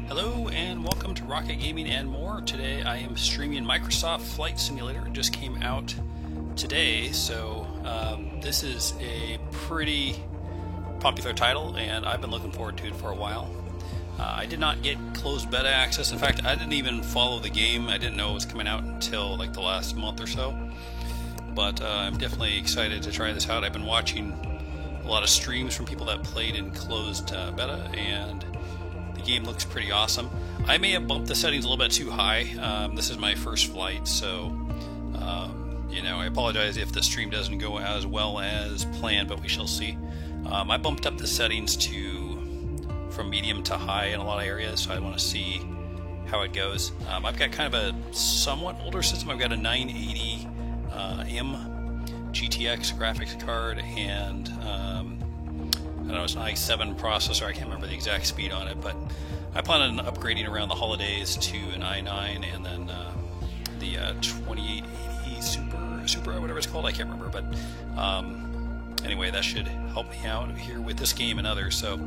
Hello and welcome to Rocket Gaming and More. Today I am streaming Microsoft Flight Simulator. It just came out today, so this is a pretty popular title and I've been looking forward to it for a while. I did not get closed beta access. In fact, I didn't even follow the game. I didn't know it was coming out until like the last month or so. But I'm definitely excited to try this out. I've been watching a lot of streams from people that played in closed beta, and the game looks pretty awesome. I may have bumped the settings a little bit too high. This is my first flight, so I apologize if the stream doesn't go as well as planned, but we shall see. I bumped up the settings from medium to high in a lot of areas, so I want to see how it goes. I've got kind of a somewhat older system. I've got a 980 M GTX graphics card, and I don't know, it's an i7 processor. I can't remember the exact speed on it, but I plan on upgrading around the holidays to an i9 and then the 2880 Super or whatever it's called. I can't remember, but anyway, that should help me out here with this game and others. So,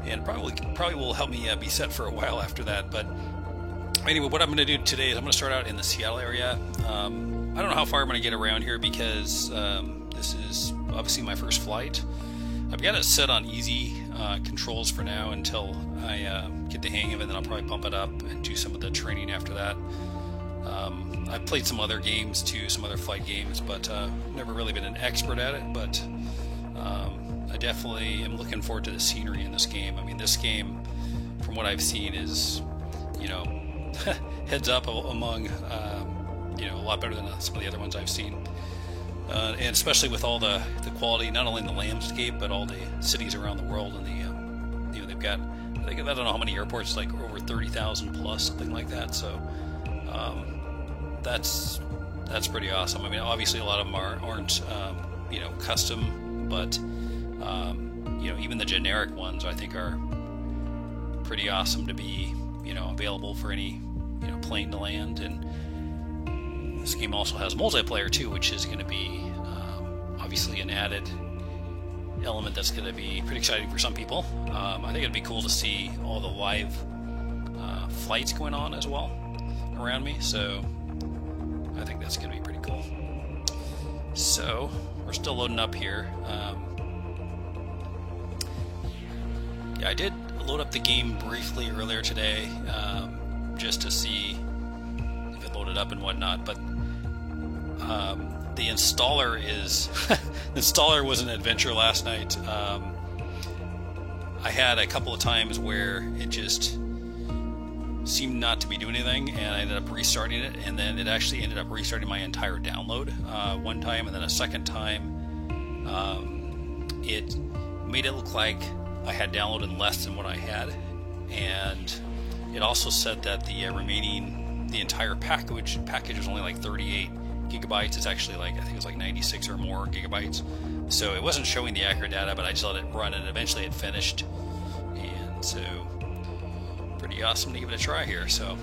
and probably will help me be set for a while after that. But anyway, what I'm going to do today is I'm going to start out in the Seattle area. I don't know how far I'm going to get around here because this is obviously my first flight. I've got it set on easy controls for now until I get the hang of it, then I'll probably bump it up and do some of the training after that. I've played some other games too, some other flight games, but never really been an expert at it, but I definitely am looking forward to the scenery in this game. I mean, this game, from what I've seen, is, heads up among, a lot better than some of the other ones I've seen. And especially with all the quality, not only in the landscape, but all the cities around the world, and they've got, I don't know how many airports, like over 30,000 plus, something like that. So that's pretty awesome. I mean, obviously a lot of them aren't custom, but even the generic ones I think are pretty awesome to be available for any plane to land. And this game also has multiplayer too, which is going to be obviously an added element that's going to be pretty exciting for some people. I think it'd be cool to see all the live flights going on as well around me, so I think that's going to be pretty cool. So we're still loading up here. Yeah, I did load up the game briefly earlier today just to see if it loaded up and whatnot, but the installer is the installer was an adventure last night. I had a couple of times where it just seemed not to be doing anything, and I ended up restarting it, and then it actually ended up restarting my entire download one time, and then a second time it made it look like I had downloaded less than what I had, and it also said that the entire package was only like 38 gigabytes. It's actually like, I think it was like 96 or more gigabytes. So it wasn't showing the accurate data, but I just let it run, and eventually it finished. And so pretty awesome to give it a try here. So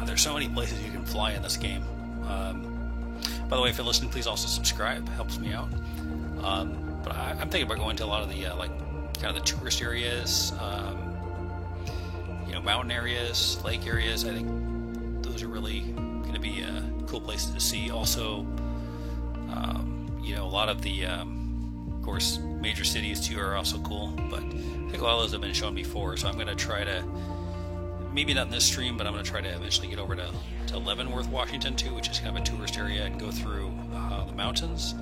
there's so many places you can fly in this game. By the way, if you're listening, please also subscribe. It helps me out. But I'm thinking about going to a lot of the kind of the tourist areas, mountain areas, lake areas. I think those are really going to be cool places to see. Also, a lot of the, of course, major cities too are also cool. But I think a lot of those have been shown before, so I'm going to try to, maybe not in this stream, but I'm going to try to eventually get over to Leavenworth, Washington too, which is kind of a tourist area, and go through the mountains.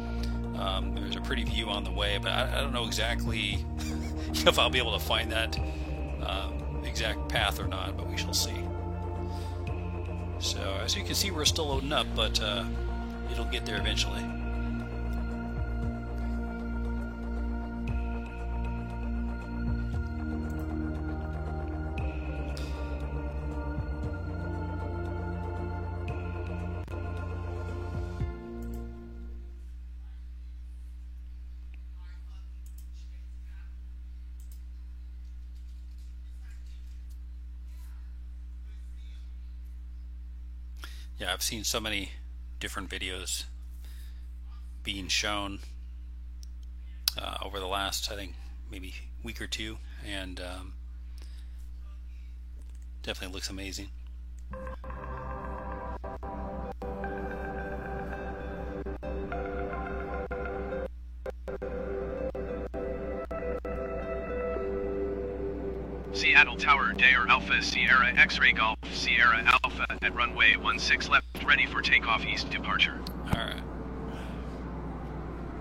There's a pretty view on the way, but I don't know exactly if I'll be able to find that exact path or not, but we shall see. So as you can see, we're still loading up, but it'll get there eventually. Yeah, I've seen so many different videos being shown over the last, I think, maybe week or two, and Definitely looks amazing. Seattle Tower, Dare Alpha, Sierra X-Ray Golf, Sierra Alpha at runway 16 left, ready for takeoff east departure. Alright.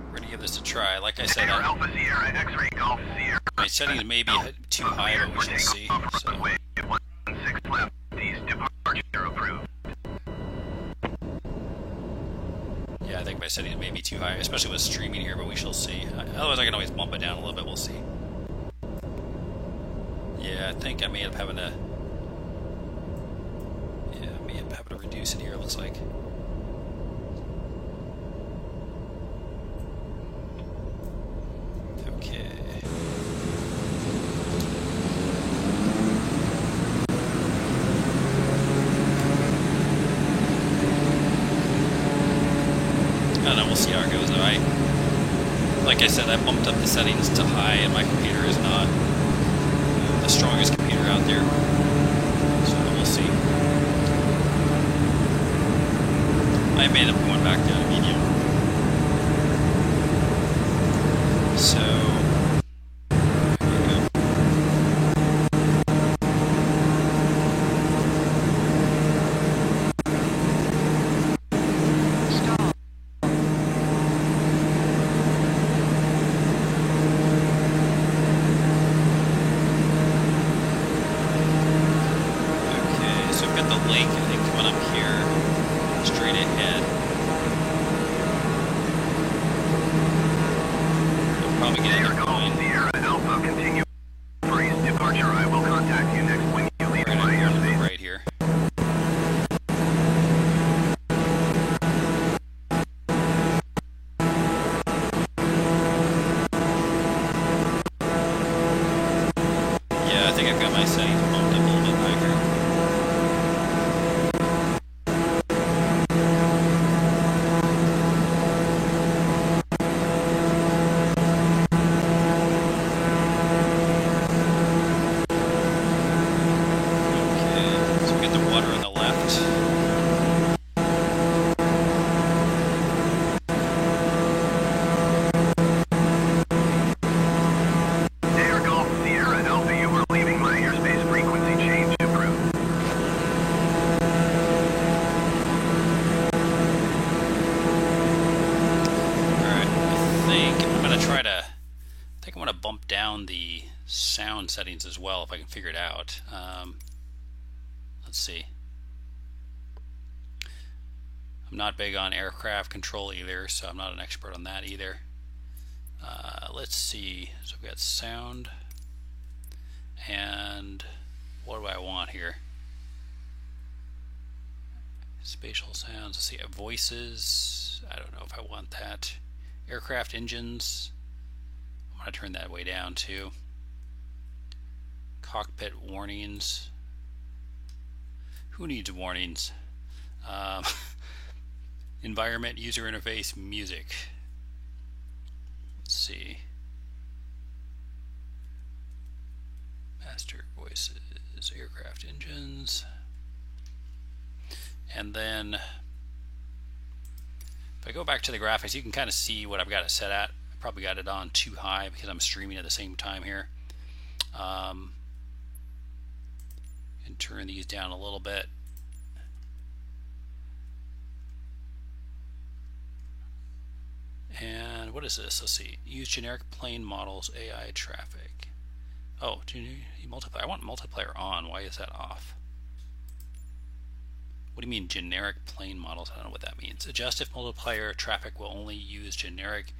We're gonna give this a try. Like I said, Dare Alpha, Sierra X-Ray Golf, Sierra. my settings may be too high, but we shall see. So. Runway 16 left, east departure approved. Yeah, I think my settings may be too high, especially with streaming here, but we shall see. Otherwise, I can always bump it down a little bit. We'll see. Yeah, I think I may end up having to... Yeah, I may end up having to reduce it here, it looks like. Okay. I don't know, we'll see how it goes. Like I said, I bumped up the settings to high, and my computer is not the strongest computer out there. So we'll see. I may end up going back down to medium. So here we go. Lake, I think, coming up here, straight ahead. I'll probably get it going. Sierra Alpha, continue for east departure. I will contact you next when you leave my airspace. Right here. Yeah, I think I've got my settings bumped up a little bit higher. Down the sound settings as well if I can figure it out. Let's see. I'm not big on aircraft control either, so I'm not an expert on that either. Let's see. So we've got sound, and what do I want here? Spatial sounds. Let's see. Voices. I don't know if I want that. Aircraft engines. I'm going to turn that way down too. Cockpit warnings. Who needs warnings? Environment, user interface, music. Let's see. Master voices, aircraft engines. And then if I go back to the graphics, you can kind of see what I've got it set at. Probably got it on too high because I'm streaming at the same time here. And turn these down a little bit. And what is this? Let's see. Use generic plane models, AI traffic. Oh, multiplayer. I want multiplayer on. Why is that off? What do you mean generic plane models? I don't know what that means. Adjust if multiplayer traffic will only use generic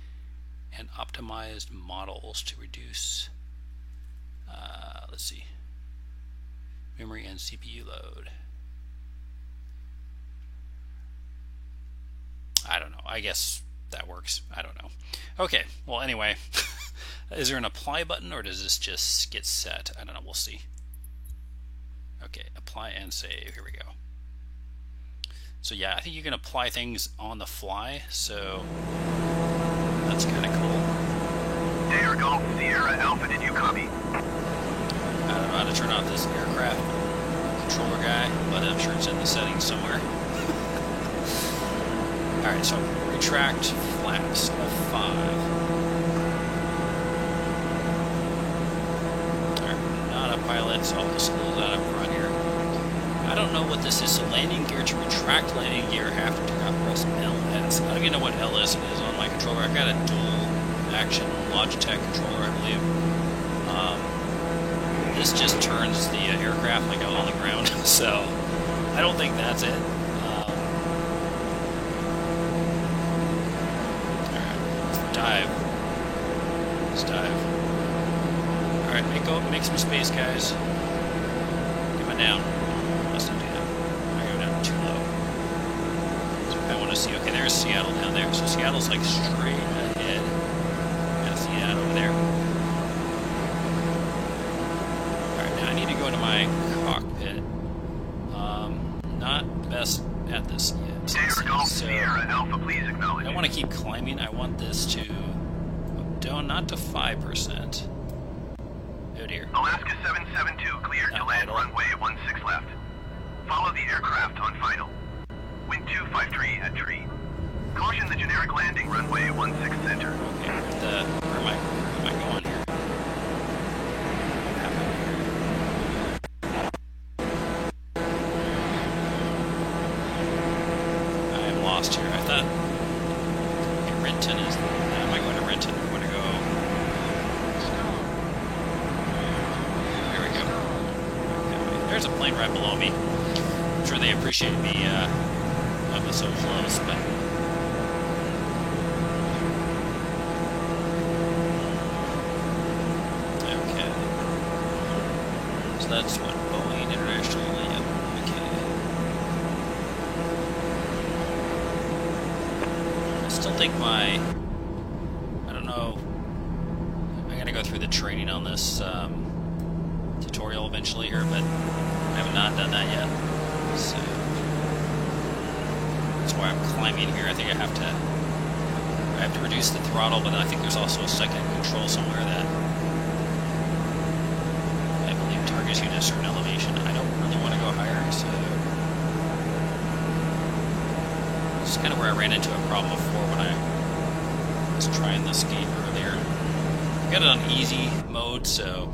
and optimized models to reduce, let's see, memory and CPU load. I don't know. I guess that works. I don't know. Okay. Well, anyway, is there an apply button or does this just get set? I don't know. We'll see. Okay. Apply and save. Here we go. So yeah, I think you can apply things on the fly. So that's kind of cool. Dare Golf Sierra Alpha, did you copy? I don't know how to turn off this aircraft controller guy, but I'm sure it's in the settings somewhere. Alright, so retract flaps F5. Alright, not a pilot, so I'll just close that up front here. I don't know what this is. So landing gear, to retract landing gear, I have to turn out press LS. I don't even know what LS is on my controller. I've got a dual action Logitech controller, I believe. This just turns the aircraft like out on the ground, so I don't think that's it. Alright, let's dive. Let's dive. Alright, make some space, guys. Come on down. Let's not do that. I go down too low. So I want to see. Okay, there's Seattle down there. So Seattle's like straight ahead. Gotta see that over there. Alright, now I need to go into my cockpit. Not best at this yet. So Alpha, please acknowledge. I don't want to keep climbing. I want this to down, not to 5%. Oh dear. Alaska 772 cleared to land runway 16 left. Follow the aircraft on final. Wind 253 at tree. Caution the generic landing runway 16 center. Okay, where am I going here? What happened here? I am lost here. I thought Renton is... Am I going to Renton? I'm going to go... There we go. There's a plane right below me. I'm sure they appreciate me moving so close, but... Okay. So that's what Boeing International... Yep. Okay. I still think my... I don't know... I'm gonna go through the training on this tutorial eventually here, but I have not done that yet. So that's why I'm climbing here. I think I have to reduce the throttle, but I think there's also a second control somewhere that I believe targets you to a certain elevation. I don't really want to go higher, so this is kind of where I ran into a problem before when I was trying this game earlier. I got it on easy mode, so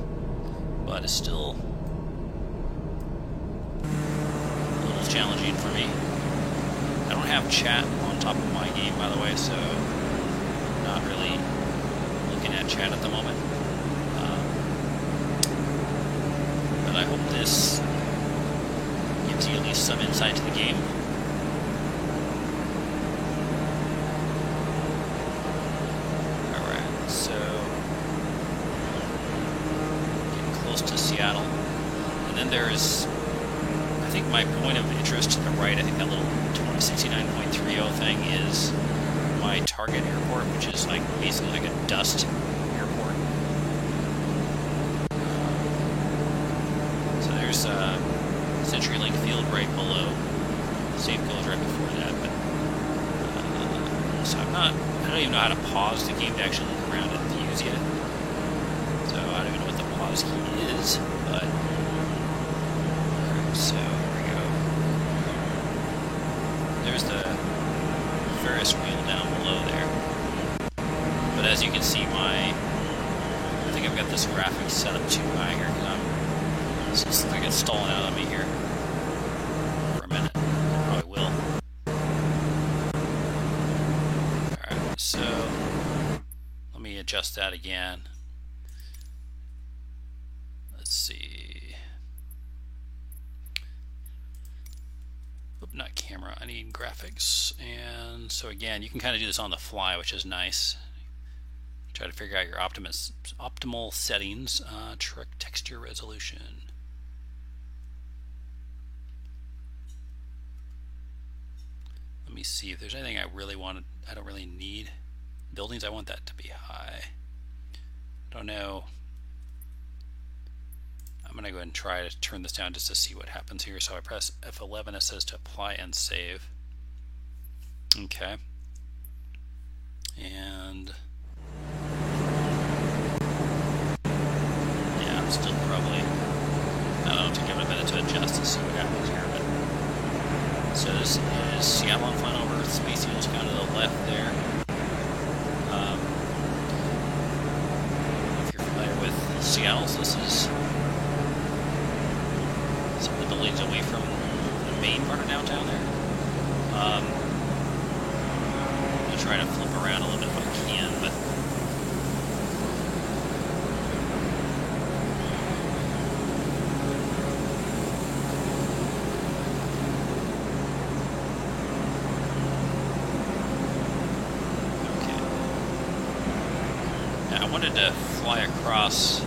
but it's still challenging for me. I don't have chat on top of my game, by the way, so I'm not really looking at chat at the moment. But I hope this gives you at least some insight to the game. Alright, so getting close to Seattle. And then there's, I think, my point of interest to the right. I think that little 2069.30 thing is my target airport, which is like basically like a dust airport. So there's CenturyLink Field right below. Same goes right before that. But so I don't even know how to pause the game to actually look around at the views yet. So I don't even know what the pause key is, but. So here we go. There's the Ferris wheel down below there. But as you can see, I think I've got this graphic set up too high here because it's like it's stalling out on me here for a minute. It probably will. Alright, so let me adjust that again. Let's see. Not camera, I need graphics. And so again, you can kind of do this on the fly, which is nice. Try to figure out your optimal settings. Texture resolution. Let me see if there's anything I really wanted. I don't really need. Buildings, I want that to be high. I don't know. I'm going to go ahead and try to turn this down just to see what happens here. So I press F11, it says to apply and save. Okay. And yeah, I'm still probably, I don't know, to give it a minute to adjust to see what So this is Seattle on Final Earth. Space Needle's kind of to the left there. If you're familiar with Seattle, so this is some of the buildings away from the main part of downtown there. I'm going to try to flip around a little bit if I can, but I wanted to fly across.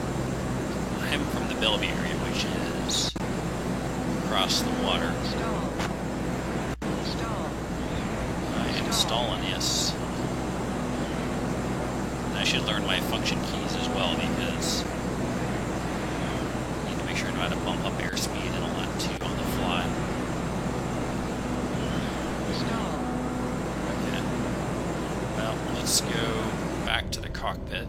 I'm from the Bellevue area, which is across the water. I am stalling, yes. And I should learn my function keys as well, because I need to make sure I know how to bump up airspeed and all that too on the fly. Okay. Well, let's go back to the cockpit.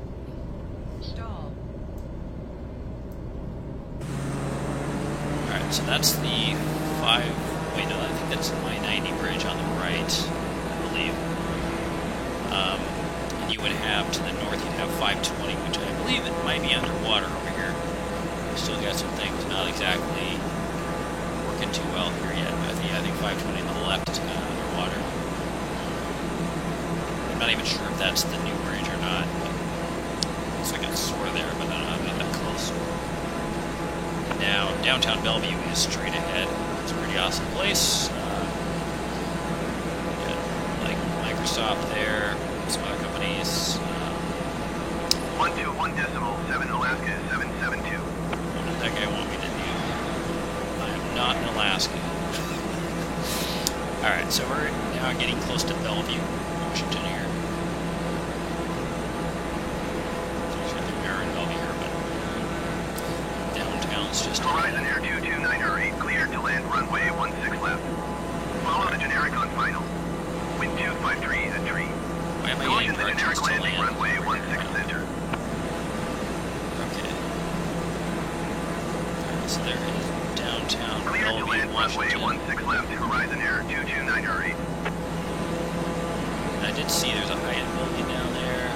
Alright, so that's the wait, no, I think that's the I-90 bridge on the right, I believe. And you would have, to the north, you'd have 520, which I believe it might be underwater over here. We've still got some things not exactly working too well here yet, but yeah, I think 520 on the left is kind of underwater. I'm not even sure if that's the new bridge or not. Looks like it's sort of there, but I'm not that close. Now, downtown Bellevue is straight ahead. It's a pretty awesome place. Got, like Microsoft there, some other companies. 121.7 Alaska 772. What did that guy want me to do? I am not in Alaska. Alright, so we're now getting close to Bellevue, Washington here. Just Horizon Air 229 cleared to land runway 16 left. Follow the generic on final. Wind 253 at tree. Why am I Caution getting the generic directions to landing land? runway 16 center. Okay. So there is downtown Cleared to Bellevue, land runway Washington. 16 left. Horizon Air 229 And I did see there's a high-end building down there.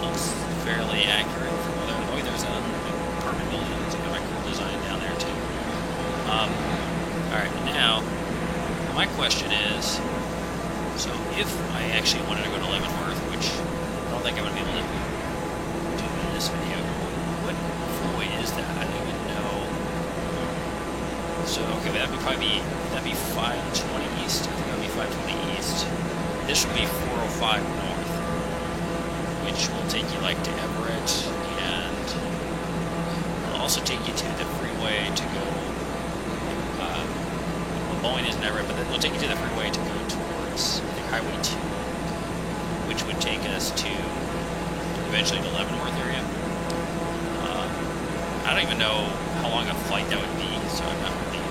Looks fairly accurate from other. Oh, there's a apartment building. It's a very cool design down there too. Alright, now my question is, so if I actually wanted to go to Leavenworth, which I don't think I'm going to be able to do in this video, what freeway is that? I don't even know. So, okay, that would probably be 520 East. I think that would be 520 East. This would be 405 North, which will take you like to Everett, and it'll also take you to the freeway to go, well, Boeing isn't Everett, but it'll take you to the freeway to go towards, I think, Highway 2, which would take us to, eventually, the Leavenworth area. I don't even know how long a flight that would be, so I'm not really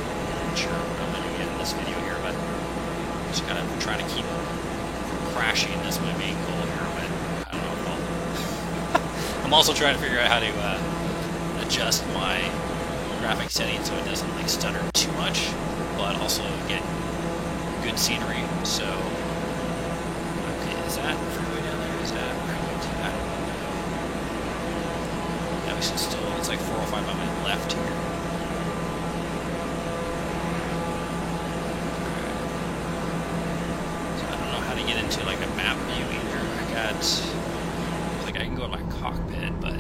sure what I'm going to get in this video here, but I'm just kind of trying to keep from crashing. That's my main goal here, but I don't know if I'll... I'm also trying to figure out how to adjust my graphic settings so it doesn't like stutter too much, but also get good scenery. So, okay, is that freeway down there? Is that highway 2? I don't know. Yeah, we should still, it's like 405 on my left here. So I don't know how to get into like a map view either. I think I can go in my cockpit, but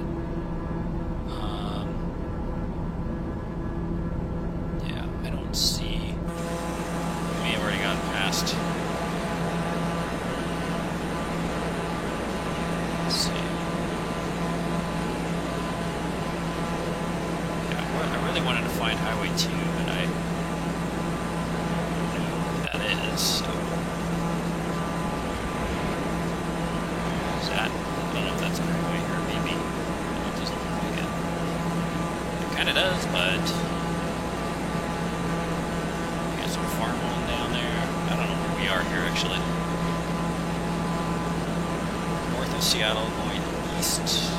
yeah, I don't see. We may have already gone past. Let's see. Yeah, I really wanted to find Highway 2, but I don't know what that is, so. Is that? I don't know if that's a highway here, maybe. No, it doesn't look like it. It kind of does, but. We got some farmland down there. I don't know where we are here, actually. North of Seattle, going east.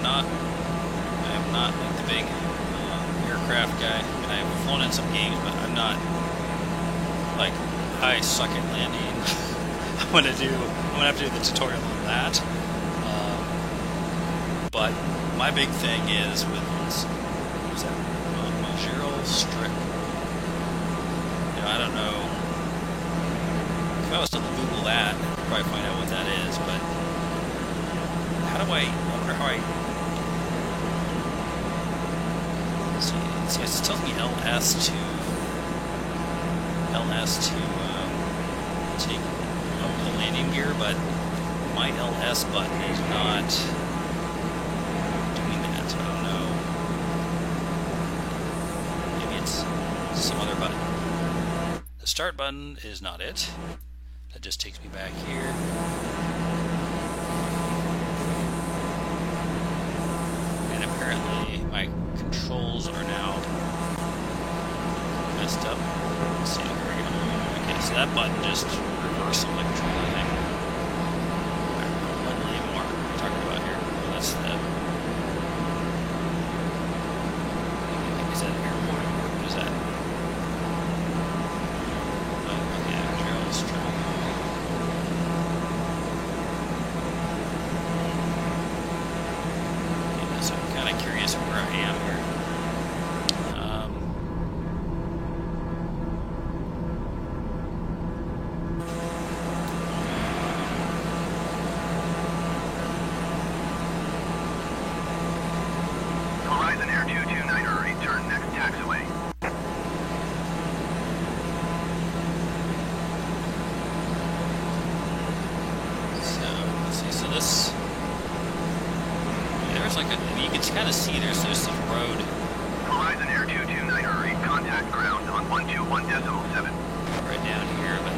am not like the big aircraft guy. I mean, I've flown in some games, but I'm not like I suck at landing. I'm gonna have to do the tutorial on that. But my big thing is with this, what is that? Majorel strip. You know, I don't know. If I was to Google that, I'd probably find out what that is. But how do I wonder how I? See, it tells me LS to take the landing gear, but my LS button is not doing that, so I don't know. Maybe it's some other button. The start button is not it. That just takes me back here. And apparently my controls are now messed up. Let's see, here we go. Okay, so that button just reversed the control, I think. What name more are we talking about here? Well, that's the... Is that airport? What is that? Oh, yeah, Gerald's trying. Yeah, so I'm kind of curious where I am here. Horizon Air 229 return next taxiway. So, let's see, so this... Yeah, there's like a... You can kind of see there's some road. Horizon Air 229 contact ground on 121.7. Right down here, but...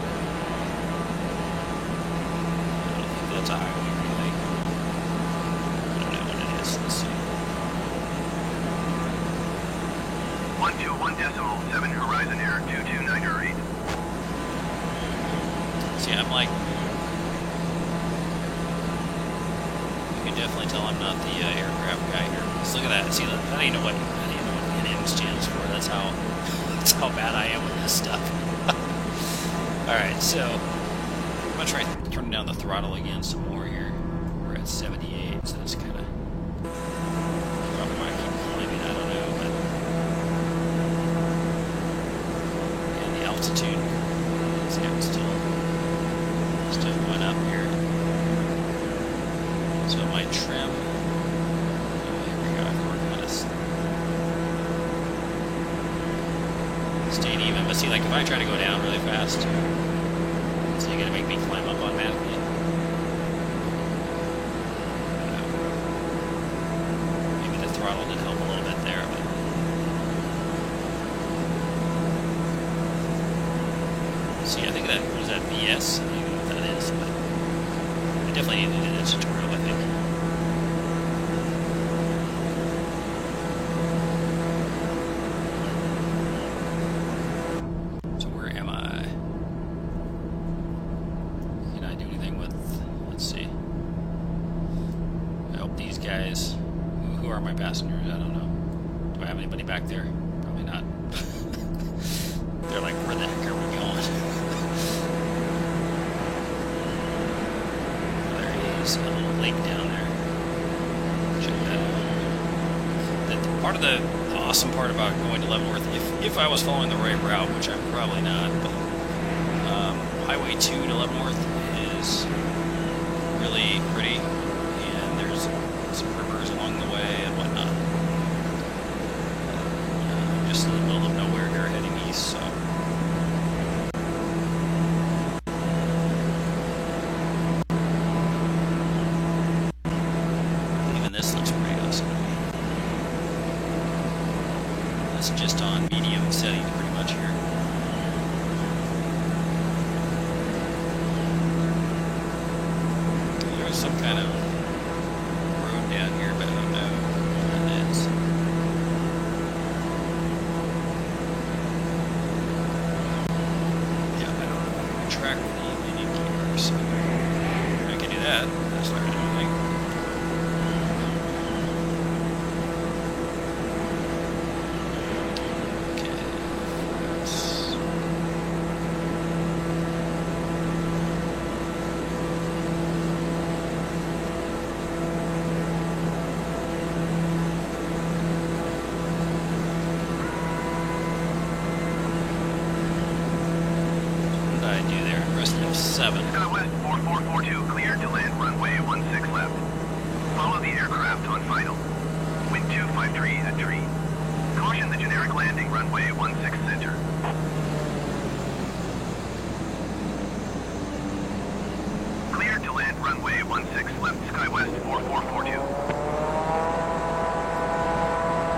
I don't think that's a highway, really. I don't know what it is, let's see. 121.7 Horizon Air 229 See, I'm like... You can definitely tell I'm not the aircraft guy here. Just look at that. See, I don't even know what NM stands for. That's how bad I am with this stuff. Alright, so... I'm going to try turning down the throttle again some more here. We're at 78, so that's kind of... Probably why I keep climbing, I don't know, but... And the altitude... See, I'm still going up here. So my trim... Here we go, I'm working on this. Staying even, but see, like, if I try to go down really fast... So you're gonna make me climb up automatically. Maybe the throttle did help a little bit there, but... See, I think that was that VS. I don't even know what that is, but I definitely need to do that tutorial, I think. So where am I? Can I do anything with? Let's see. I hope these guys. Who are my passengers? I don't know. Do I have anybody back there? Probably not. They're like, where the heck are we going? There's a little lake down there. Check that out. Part of the awesome part about going to Leavenworth, if I was following the right route, which I'm probably not, but Highway 2 to Leavenworth is really pretty, and there's some rivers along the way and whatnot. Just in the middle of nowhere here, heading east, so. Even this looks pretty awesome. That's just on medium settings pretty much here. There's some kind of road down here, but I don't know what it is. Yeah, I don't know how to track the landing gear, so I can do that. That's not going to do anything. F7. SkyWest 4442 cleared to land runway 16 left. Follow the aircraft on final. Wind 253 at tree. Caution the generic landing runway 16 center. Cleared to land runway 16 left SkyWest 4442.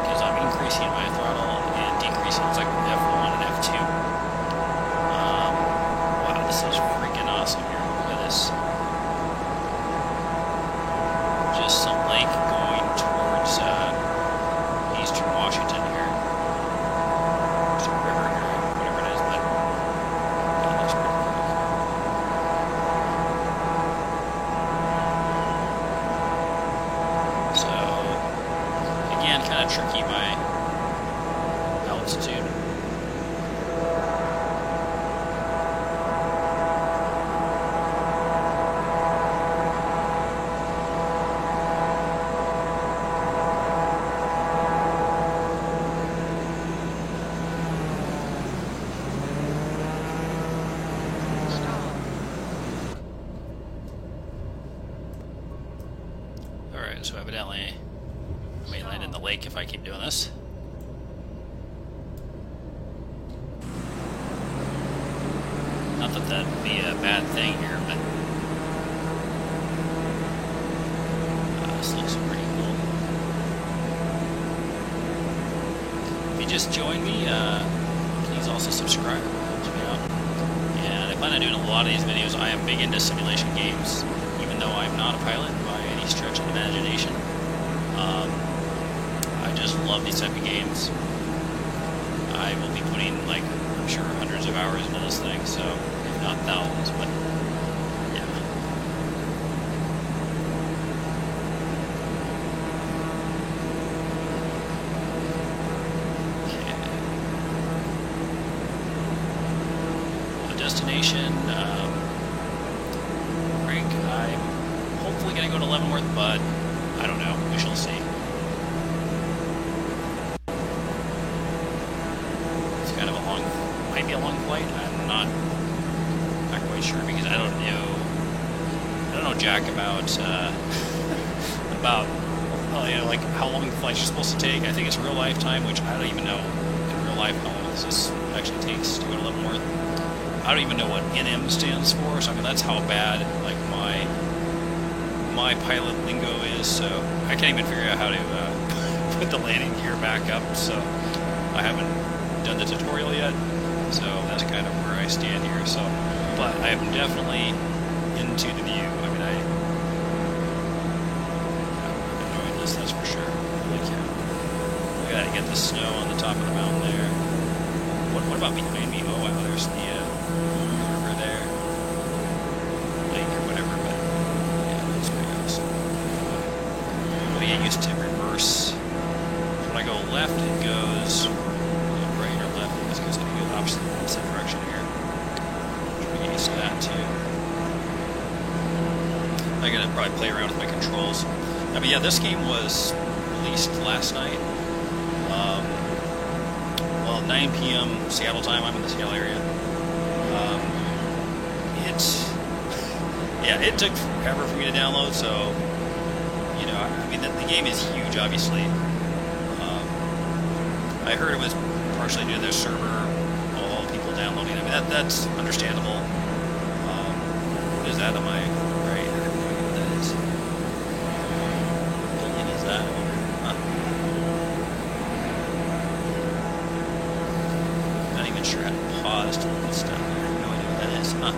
Because I'm increasing my throttle and decreasing, it's like F1 and F2. Wow, this is freaking awesome here. Look at this. Just some lake going towards eastern Washington here. There's a river here, whatever it is, but that looks pretty cool. So, again, kind of tricky my altitude. Alright, so evidently I may land in the lake if I keep doing this. Not that that'd be a bad thing here, but this looks pretty cool. If you just joined me, please also subscribe. It helps me out. And I plan on doing a lot of these videos. I am big into simulation games, even though I'm not a pilot by any stretch of the imagination. I just love these type of games. I will be putting, like, I'm sure hundreds of hours into this thing, so if not thousands, but yeah. Okay. The destination, Frank, I'm hopefully going to go to Leavenworth, but I don't know. We shall see. It's kind of a long, might be a long flight. I'm not quite sure because I don't know jack about you know, like how long the flights are supposed to take. I think it's real life time, which I don't even know in real life how long this actually takes to go to Leavenworth. I don't even know what NM stands for, so I mean that's how bad like my pilot lingo is. So I can't even figure out how to put the landing gear back up. So I haven't done the tutorial yet. So that's kind of where I stand here. So, but I am definitely into the view. I mean, I'm enjoying this. That's for sure. Holy cow! We gotta get the snow on the top of the mountain there. What about behind me? Oh wow, there's the river there, lake or whatever. But yeah, that's pretty awesome. Oh yeah, I used to reverse. When I go left, it goes right or left. It goes in the opposite direction here. Should be used to that too. I gotta probably play around with my controls. But yeah, this game was released last night. Well, 9 p.m. Seattle time. I'm in the Seattle area. It took forever for me to download. So, you know, I mean, the game is huge, obviously. I heard it was partially due to their server, all the people downloading. I mean, that's understandable. What is that? Am I right? I don't know what that is. What building is that? Huh. Not even sure how to pause to look at stuff. I have no idea what that is. Huh.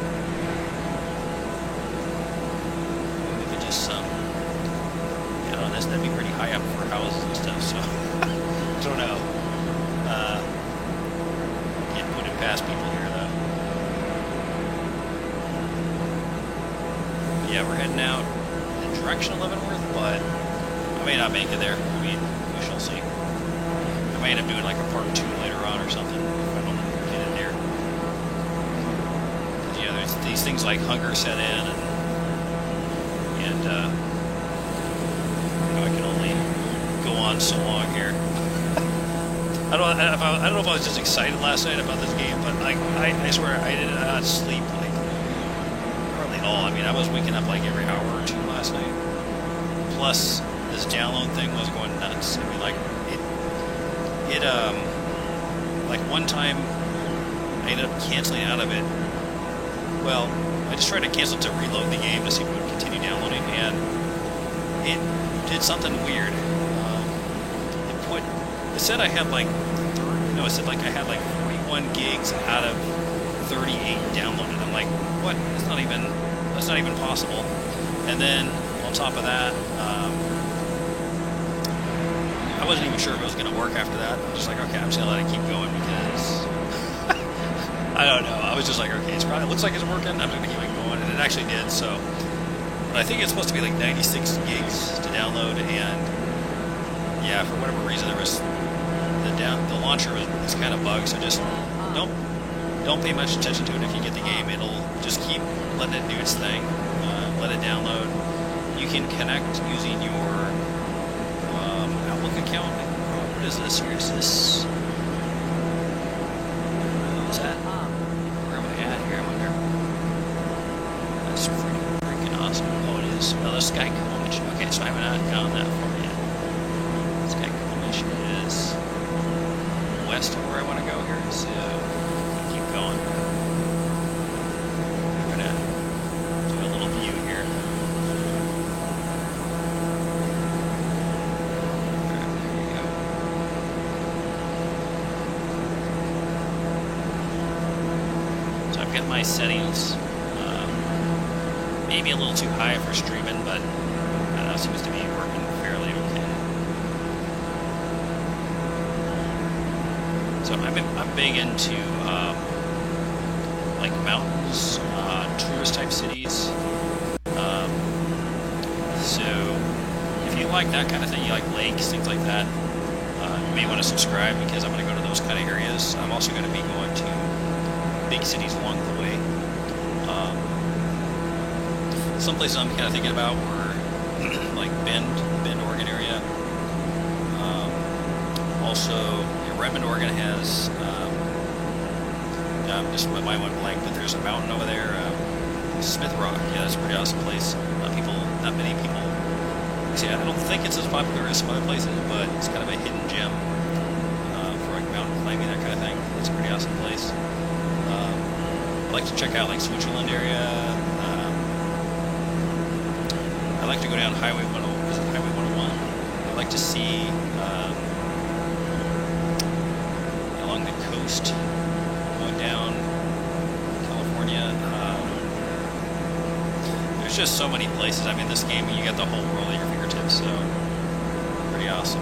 Maybe just some. You know, that'd be pretty high up for houses and stuff. So I don't know. Getting put it past people here, though. Yeah, we're heading out in the direction of Leavenworth, but I may not make it there. I mean, we shall see. I may end up doing like a part 2 later on or something if I don't get in there. But yeah, there's these things like hunger set in, and you know, I can only go on so long here. I don't know if I was just excited last night about this game, but like I swear I did not sleep like all. I mean, I was waking up like every hour or two last night. Plus, this download thing was going nuts. I mean, like like one time I ended up canceling out of it. Well, I just tried to cancel to reload the game to see if it would continue downloading, and it did something weird. It said I had like, it said like I had like 41 gigs out of 38 downloaded. I'm like, what? That's not even possible. And then on top of that, I wasn't even sure if it was going to work after that. I was just like, okay, I'm just going to let it keep going because I don't know. I was just like, okay, it looks like it's working. I'm going to keep it going, and it actually did. So, but I think it's supposed to be like 96 gigs to download, and yeah, for whatever reason, there was the launcher was kind of bugged. So just don't pay much attention to it. If you get the game, it'll just keep letting it do its thing. Let it download. You can connect using your Outlook account. What is this here? Is this? What is that? Where am I at here? I wonder. That's freaking awesome. Oh, it is. Oh, the Sky Coalition. Okay, so I haven't found that for yet. Sky Coalition is west of where I want to go here. So keep going. I'm gonna do a little view here. My settings maybe a little too high for streaming, but I don't know, it seems to be working fairly okay. So I'm big into like mountains, tourist type cities. So if you like that kind of thing, you like lakes, things like that, you may want to subscribe because I'm going to go to those kind of areas. I'm also going to be going to big cities along the way. Some places I'm kind of thinking about were like Bend, Oregon area. Also, Redmond, Oregon has just my mind went blank, but there's a mountain over there, Smith Rock. Yeah, that's a pretty awesome place. Not many people. See, I don't think it's as popular as some other places, but it's kind of a hidden gem for like mountain climbing, that kind of thing. It's a pretty awesome place. I like to check out like Switzerland area. I like to go down Highway 101. I like to see along the coast, going down California. There's just so many places. I mean, this game, you got the whole world at your fingertips, so pretty awesome.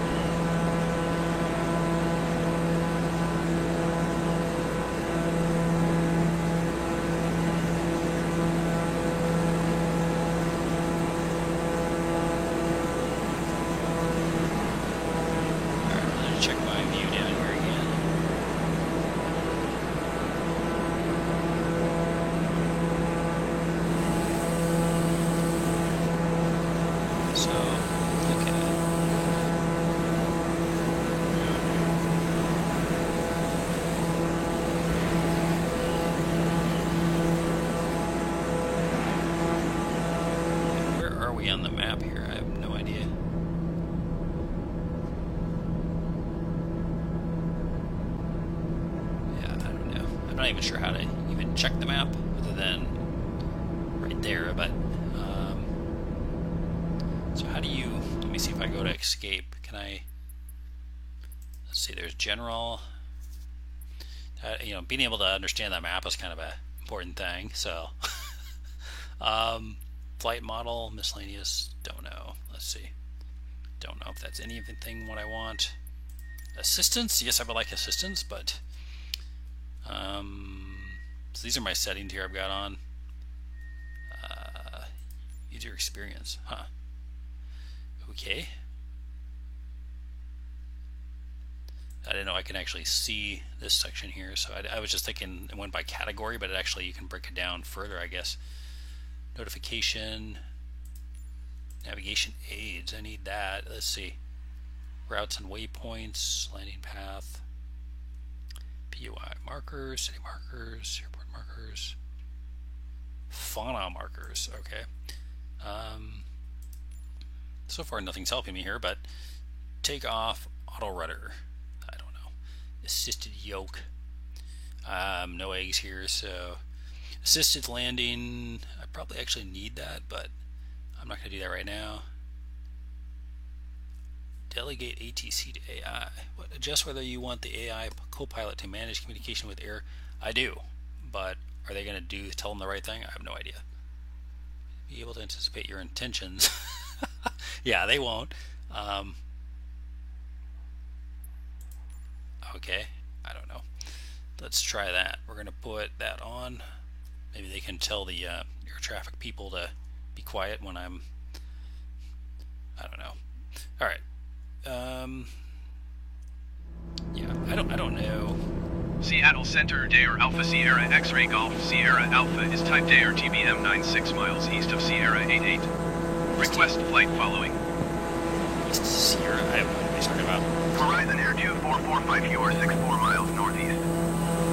On the map here, I have no idea. Yeah, I don't know. I'm not even sure how to even check the map other than right there, but so how do you, let me see if I go to escape. Can I, let's see, there's general, being able to understand that map is kind of an important thing, so flight model, miscellaneous, don't know. Let's see. Don't know if that's anything what I want. Assistance, yes, I would like assistance, but so these are my settings here I've got on. User experience, huh? Okay. I didn't know I can actually see this section here, so I was just thinking it went by category, but actually you can break it down further, I guess. Notification, navigation aids, I need that. Let's see. Routes and waypoints, landing path, POI markers, city markers, airport markers. fauna markers. Okay. So far nothing's helping me here, but take off auto rudder. I don't know. Assisted yoke. No eggs here, so assisted landing. I probably actually need that, but I'm not going to do that right now. Delegate ATC to AI. What, adjust whether you want the AI co-pilot to manage communication with air. I do, but are they going to tell them the right thing? I have no idea. Be able to anticipate your intentions. Yeah, they won't. Okay, I don't know. Let's try that. We're going to put that on. Maybe they can tell the air traffic people to be quiet when I'm... I don't know. All right. Yeah, I don't know. Seattle Center, Dare Alpha Sierra X-Ray Golf Sierra Alpha is type Dare TBM 96 miles east of Sierra 88. Request flight following. East Sierra, I have no idea what he's talking about. Horizon Air 2445, you are 64 miles northeast.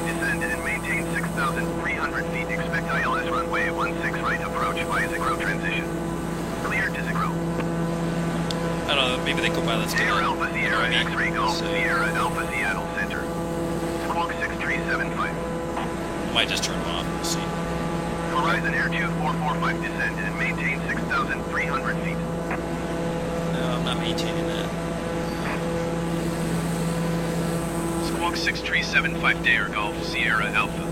Descend and maintain 6,300 feet. Expect ILS runway 16 right approach via Zigro transition. Clear to Zigro. I don't know, maybe they go by let's Dare Alpha Sierra X-Ray Golf Sierra Alpha Seattle Center. Squawk 6375. Might just turn them off, we'll see. Horizon Air 2445, descend and maintain 6,300 feet. No, I'm not maintaining that. Squawk 6375, Dare Golf Sierra Alpha.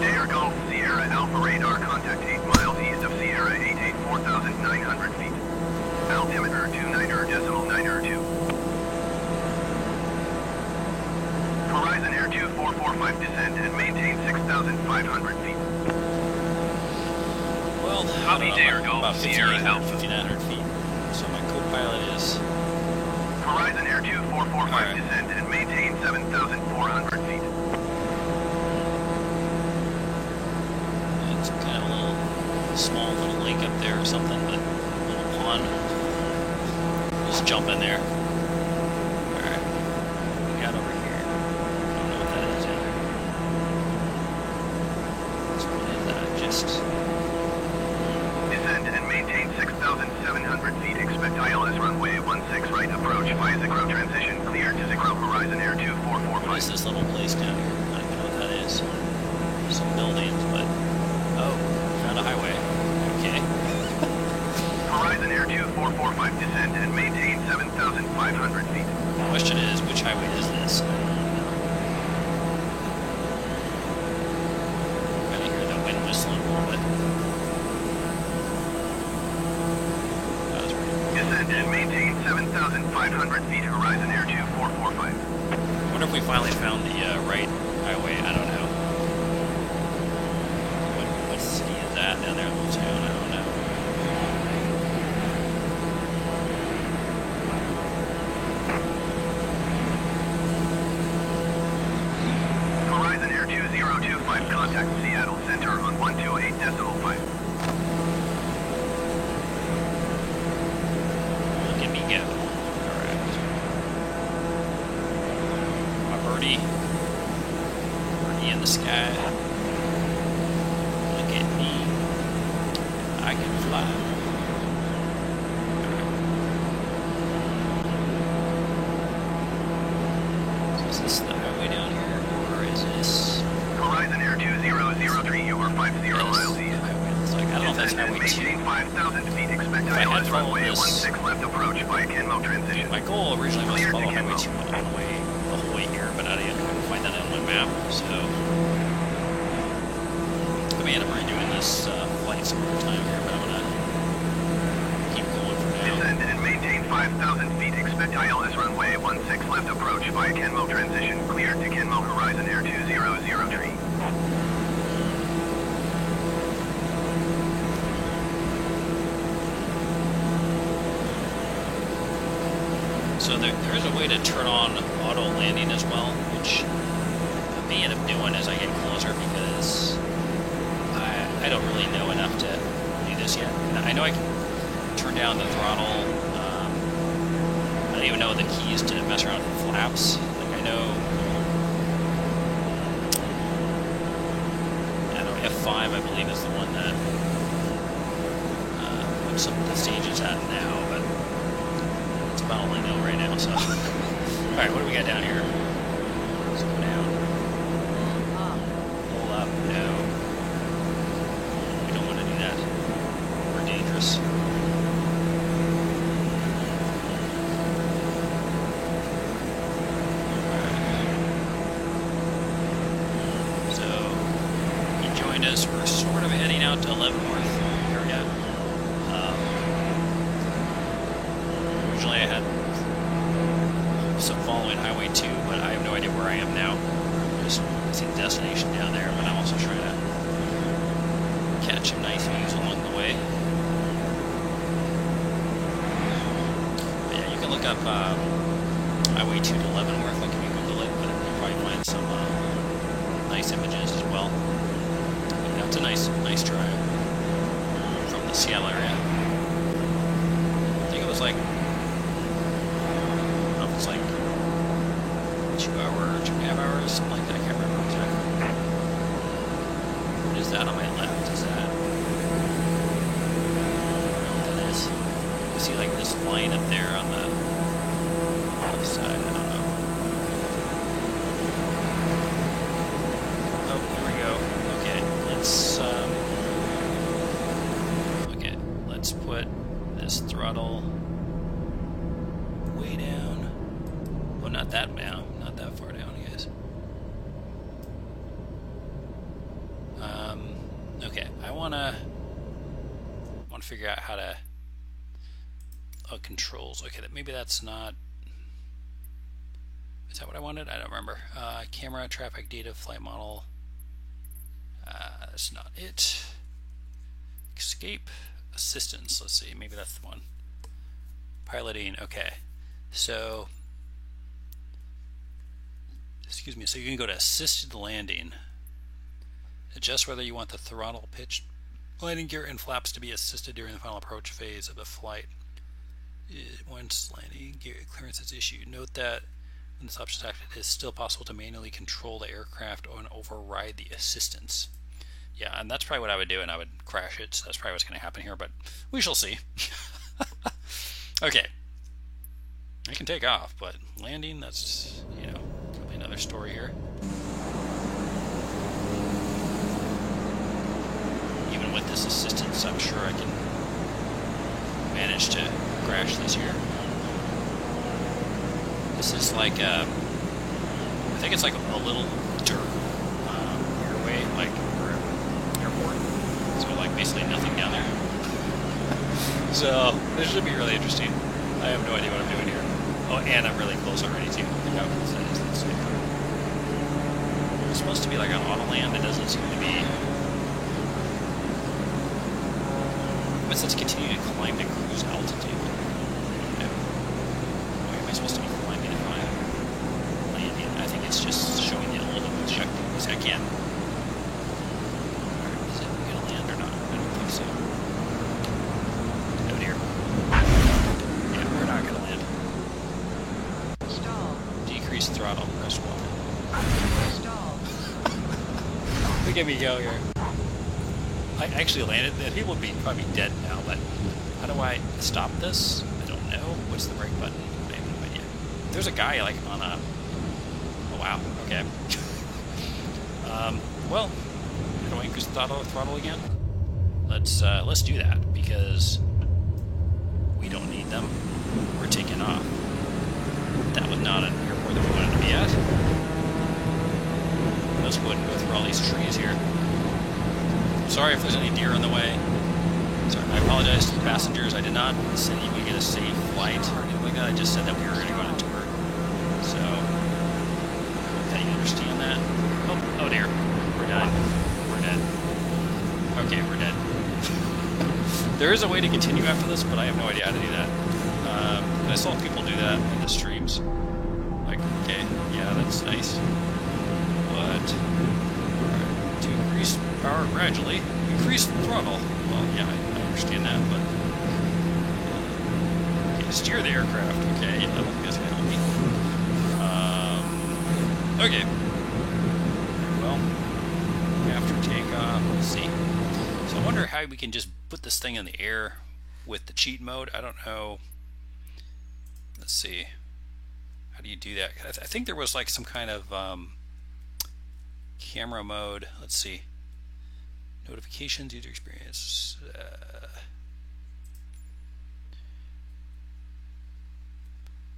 Dare Golf Sierra Alpha radar contact 8 miles east of Sierra 88, 4,900 feet. Altimeter 29.902. Horizon Air 2445, descend and maintain 6,500 feet. Well, Copy, Dare I'm Golf about Sierra 5,900, Alpha. 5,900 feet. So my co-pilot is... Horizon Air 2445, Alright. descend and maintain 7,400 feet. It's kind of a small little lake up there or something, but a little pond. Just jump in there. Alright. What we got over here? I don't know what that is either. So what is that? Just... Descend and maintain 6,700 feet. Expect ILS runway 16 right approach via Zigro transition. Clear to Zigro. Horizon Air What is 2445. this little place down here? I don't know what that is. Some buildings, but... Oh, found a highway. Okay. Horizon Air 2445, descend and maintain 7,500 feet. The question is, which highway is this? I don't know. Kind of hear the wind whistling a little bit. That was pretty cool. Descend and maintain 7,500 feet. Horizon Air 2445. I wonder if we finally found the right highway. I don't know. What city is that down there? Little town? I don't know. Horizon Air 2025, contact Seattle Center on 128.5. Look at me go. Alright. My birdie. Birdie in the sky. Look at me. I can fly. So is this the highway down here? Or is this... Horizon Air 2003, you are 50 Yes, miles the east. highway. It's like, I don't know if that's Descend and highway 2. maintain 5,000 feet. Expect If I had ILS followed runway this- 16 left approach via Kenmo transition. My goal originally was to Clear to follow highway Kenmo. 2 all the way here, but I didn't find that on my map, so... I may end up redoing this flight some other time here, but I'm gonna keep going for now. Descend and maintain 5,000 feet. Expect ILS runway 16 left approach via Kenmo transition. Cleared to Kenmo. Horizon Air 2003. So there is a way to turn on auto landing as well, which I may end up doing as I get closer because I don't really know enough to do this yet. I know I can turn down the throttle. I don't even know the keys to mess around with the flaps. Like I know 5, I believe, is the one that the stage is at now, but that's about all I know right now, so. Alright, what do we got down here? Let's go down. Pull up, no. We don't want to do that. We're dangerous. So, he joined us. We're sort of heading out to Leavenworth area. Originally I had some following Highway 2, but I have no idea where I am now. Just see the destination down there, but I'm also trying to catch some nice views along the way. But yeah, you can look up Highway 2 to Leavenworth, like if you Google it, but you'll probably find some nice images as well. But yeah, it's a nice drive from the Seattle area. I think it was like, it's like 2 hours, 2.5 hours, something like that. I can't remember exactly. What is that on my left? Is that? I don't know what that is. You see like this line up there on the left side. I don't know. Oh, here we go. Okay, let's put this throttle way down. Well, not that down, not that far down, guys. Okay, I wanna figure out how to controls. Okay, maybe that's not. Is that what I wanted? I don't remember. Camera, traffic data, flight model. That's not it. Escape, assistance. Let's see, maybe that's the one. Piloting. Okay, so. Excuse me, so you can go to assisted landing, adjust whether you want the throttle, pitch, landing gear, and flaps to be assisted during the final approach phase of the flight. Once landing gear clearance is issued, note that when this option is active, it is still possible to manually control the aircraft and override the assistance. Yeah, and that's probably what I would do, and I would crash it, so that's probably what's going to happen here, but we shall see. Okay. I can take off, but landing, that's, you know, another story here. Even with this assistance, I'm sure I can manage to crash this here. This is like I think it's like a little dirt airway, like airport. So like basically nothing down there. So this should be really interesting. I have no idea what I'm doing here. Oh, and I'm really close already too. It's supposed to be like an autoland. It doesn't seem to be. But let's continue to climb to cruise altitude. No. Why am I supposed to be climbing if I'm landing? I think it's just showing the little objective. Because I can't. Is it going to land or not? I don't think so. Oh dear. Yeah, we're not going to land. Stall. Decrease throttle. Press 1. Stall. Look at me go here. I actually landed. People would be probably dead now, but how do I stop this? I don't know. What's the brake button? I have no idea. There's a guy like on a. Oh wow. Okay. Well, how do I increase the throttle again? Let's do that because we don't need them. We're taking off. That was not an airport that we wanted to be at. Let's go ahead and go through all these trees here. Sorry if there's any deer on the way. Sorry, I apologize to the passengers. I did not say you would get a safe flight or anything like that. I just said that we were going to go on a tour. So, okay, you understand that? Oh dear. We're done. We're dead. Okay, we're dead. There is a way to continue after this, but I have no idea how to do that. I saw people do that in the streams. Like, okay, yeah, that's nice. But, alright, to increase power gradually, increase the throttle. Well, yeah, I understand that, but... okay, steer the aircraft. Okay, yeah, that's gonna help me. Okay. Well, we have after takeoff. We'll see. So I wonder how we can just put this thing in the air with the cheat mode. I don't know. Let's see. How do you do that? I think there was like some kind of camera mode. Let's see. Notifications, user experience.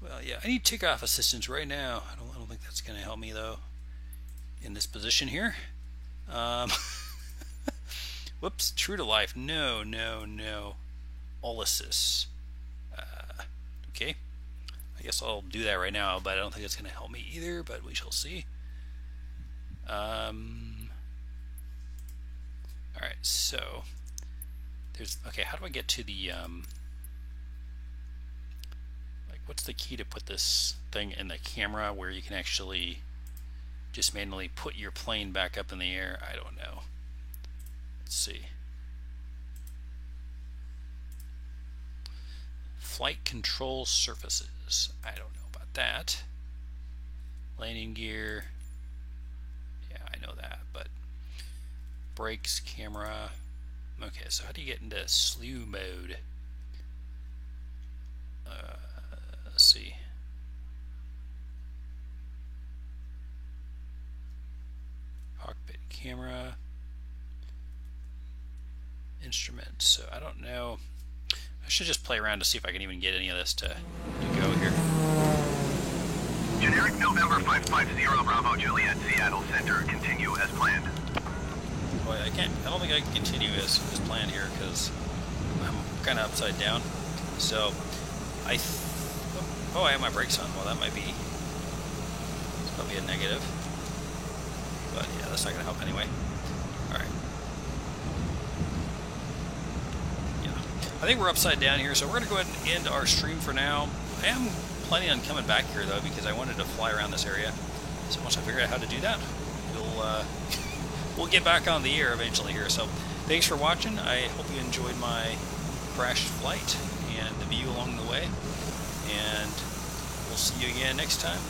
Well, yeah, I need takeoff assistance right now. I don't think that's going to help me though. In this position here. Whoops, true to life. No. All assists. Okay. I guess I'll do that right now, but I don't think it's going to help me either, but we shall see. Alright, so there's, okay, how do I get to the, like, what's the key to put this thing in the camera where you can actually just manually put your plane back up in the air? I don't know. Let's see. Flight control surfaces. I don't know about that. Landing gear. Yeah, I know that, but brakes, camera. Okay, so how do you get into slew mode? Let's see. Cockpit camera. Instruments. So I don't know. I should just play around to see if I can even get any of this to go here. Generic November 550 Bravo Juliet Seattle Center. Continue as planned. Boy, I don't think I can continue as planned here because I'm kind of upside down. So oh, I have my brakes on. Well, that might be, it's probably a negative. But yeah, that's not going to help anyway. Alright. I think we're upside down here, so we're going to go ahead and end our stream for now. I am planning on coming back here, though, because I wanted to fly around this area. So once I figure out how to do that, we'll get back on the air eventually here. So thanks for watching. I hope you enjoyed my crashed flight and the view along the way. And we'll see you again next time.